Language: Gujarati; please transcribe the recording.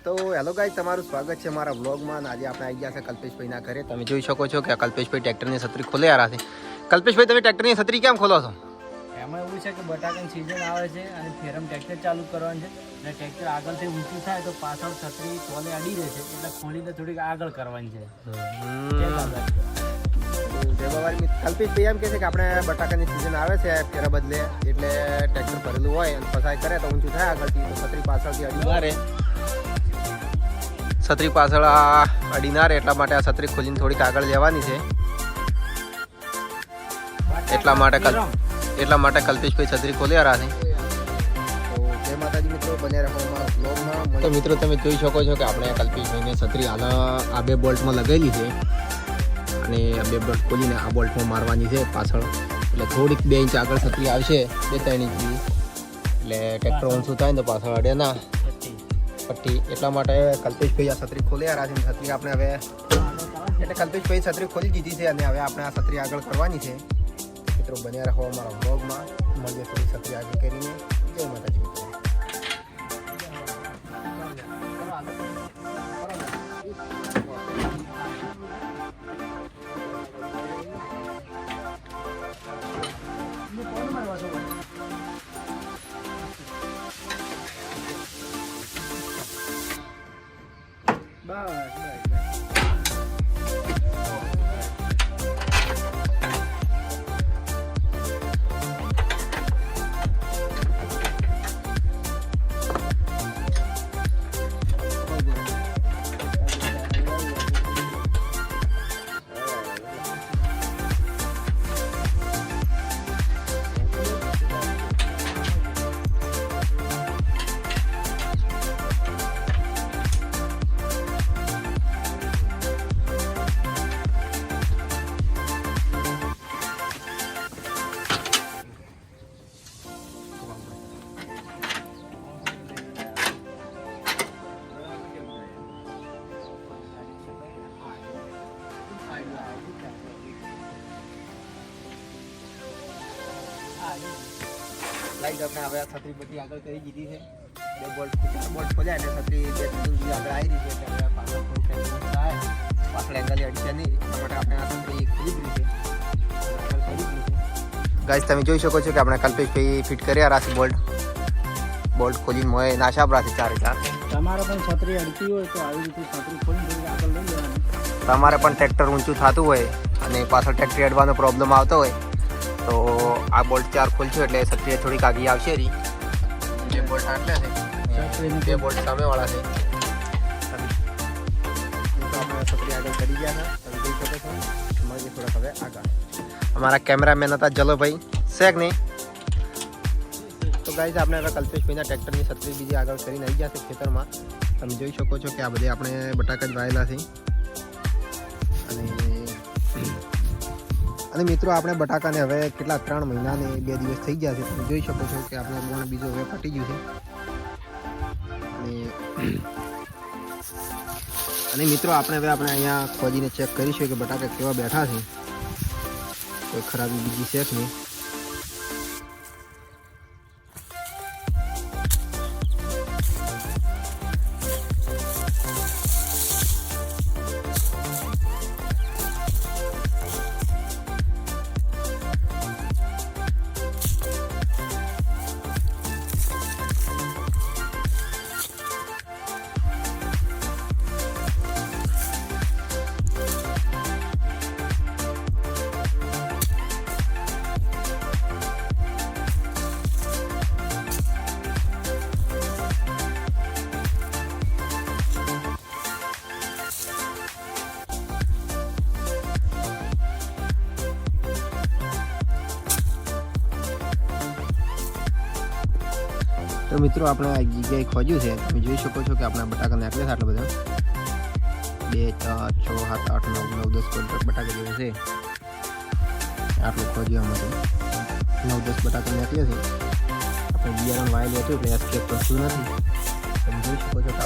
તો હેલો ગાઈસ, તમારું સ્વાગત છે મારા વ્લોગમાં. અને આજે આપણે આવી ગયા છે કલ્પેશભાઈના ઘરે. તમે જોઈ શકો છો કે આ કલ્પેશભાઈ ટ્રેક્ટરની છત્રી ખોલે આ છે. કલ્પેશભાઈ, તમે ટ્રેક્ટરની છત્રી કેમ ખોલો છો? એમાં એવું છે કે બટાકાની સિઝન આવે છે અને ફેરમ ટ્રેક્ટર ચાલુ કરવાનું છે અને ટ્રેક્ટર આગળથી ઊંચું થાય તો પાછળ છત્રી કોલે અડી રહે છે, એટલે ખોલીને થોડીક આગળ કરવાની છે. કલ્પેશભાઈ એમ કહે છે કે આપણે બટાકાની સિઝન આવે છે ફેરા બદલે, એટલે ટ્રેક્ટર ભરેલું હોય અને પસાય કરે તો ઊંચું થાય આગળથી, તો છત્રી પાછળથી અડી ના રહે. છત્રી પાછળ અડી ના રહે એટલા માટે આ છત્રી ખોલીને થોડીક આગળ લેવાની છે. એટલા માટે કલ્પેશભાઈ છત્રી ખોલી રહ્યા છે. તો જય માતાજી મિત્રો, બન્યા રહો અમારા બ્લોગમાં. તો મિત્રો તમે જોઈ શકો છો કે આપણે કલ્પેશભાઈને છત્રી હાલ આ બે બોલ્ટમાં લગાવેલી છે અને આ બે બોલ્ટ ખોલીને આ બોલ્ટમાં મારવાની છે પાછળ, એટલે થોડીક 2 ઇંચ આગળ છત્રી આવશે, 2-3 ઇંચ, એટલે ટ્રેક્ટર ઊંચું થાય ને તો પાછળ અડે ના પટ્ટી. એટલા માટે કલ્પેશભાઈ આ છત્રી ખોલી રહ્યા છે. છત્રી આપણે હવે એટલે કલ્પેશભાઈ છત્રી ખોલી દીધી છે અને હવે આપણે આ છત્રી આગળ કરવાની છે. મિત્રો બન્યા રહો અમારા બ્લોગમાં. મળીએ થોડી છત્રી આગળ કરીને. જય માતાજી મિત્રો. લાઈટ આપણે હવે આ છત્રી બધી આગળ કરી દીધી છે. 2 બોલ્ટ ખોલ્યા એટલે છત્રી 2-3 ઇંચ આગળ આવી રહી છે. એટલે હવે પાછળ થોડું ટેન્શન થાય, પાછળ એંગલ અડશે નહીં, એટલા માટે આપણે આ છત્રી ખરીદી છે. ગાઈસ, તમે જોઈ શકો છો કે આપણે કલ્પેશભાઈ ફિટ કર્યા રાશિ બોલ્ટ ખોલીને મોય નાશા રાશિ 4 તમારે પણ છત્રી અડતી હોય તો આવી રીતે છત્રી ખોલીને આગળ લઈ લેવાની. તમારે પણ ટ્રેક્ટર ઊંચું થતું હોય અને પાછળ ટ્રેક્ટર અડવાનો પ્રોબ્લેમ આવતો હોય તો આ બોલ્ટ 4 ખોલશું એટલે છત્રી થોડીક આગળ આવશે. 2 બોલ્ટ આટલા છે, 2 બોલ્ટ સામેવાળા છે. આપણે છત્રી આગળ કરી ગયા હતા, તમે જોઈ શકો છો. મળીએ થોડાક હવે આગળ. અમારા કેમેરામેન હતા જલોભાઈ, શેખ નહીં. તો ગાઈઝ, આપણે હવે કલ્પેશભાઈના ટ્રેક્ટરની છત્રી બીજી આગળ કરીને આવી ગયા છે ખેતરમાં. તમે જોઈ શકો છો કે આ બધે આપણે બટાકા જ વાયેલા છે. અને મિત્રો આપણે બટાકાને હવે કેટલા 3 મહિના ને 2 દિવસ થઈ ગયા છે. તમે જોઈ શકો છો કે આપણે મોણ બીજો હવે ફાટી ગયું છે. અને મિત્રો આપણે અહીંયા ખોજીને ચેક કરીશું કે બટાકા કેવા બેઠા છે, કોઈ ખરાબી બીજી છે જ નહીં. તો મિત્રો આપણે આ જગ્યાએ ખોજ્યું છે. તમે જોઈ શકો છો કે આપણા બટાકા નાખ્યા છે આટલા બધા, 2, 4, 6, 7, 8, 9, 10 બટાકા જેવું છે. આટલું ખોજ્યું આમાંથી 9-10 બટાકા નાખ્યા છે. આપણે બિયારણ વાયેલું હતું એટલે એસ્કેપ કરતું નથી. તમે જોઈ શકો છો કે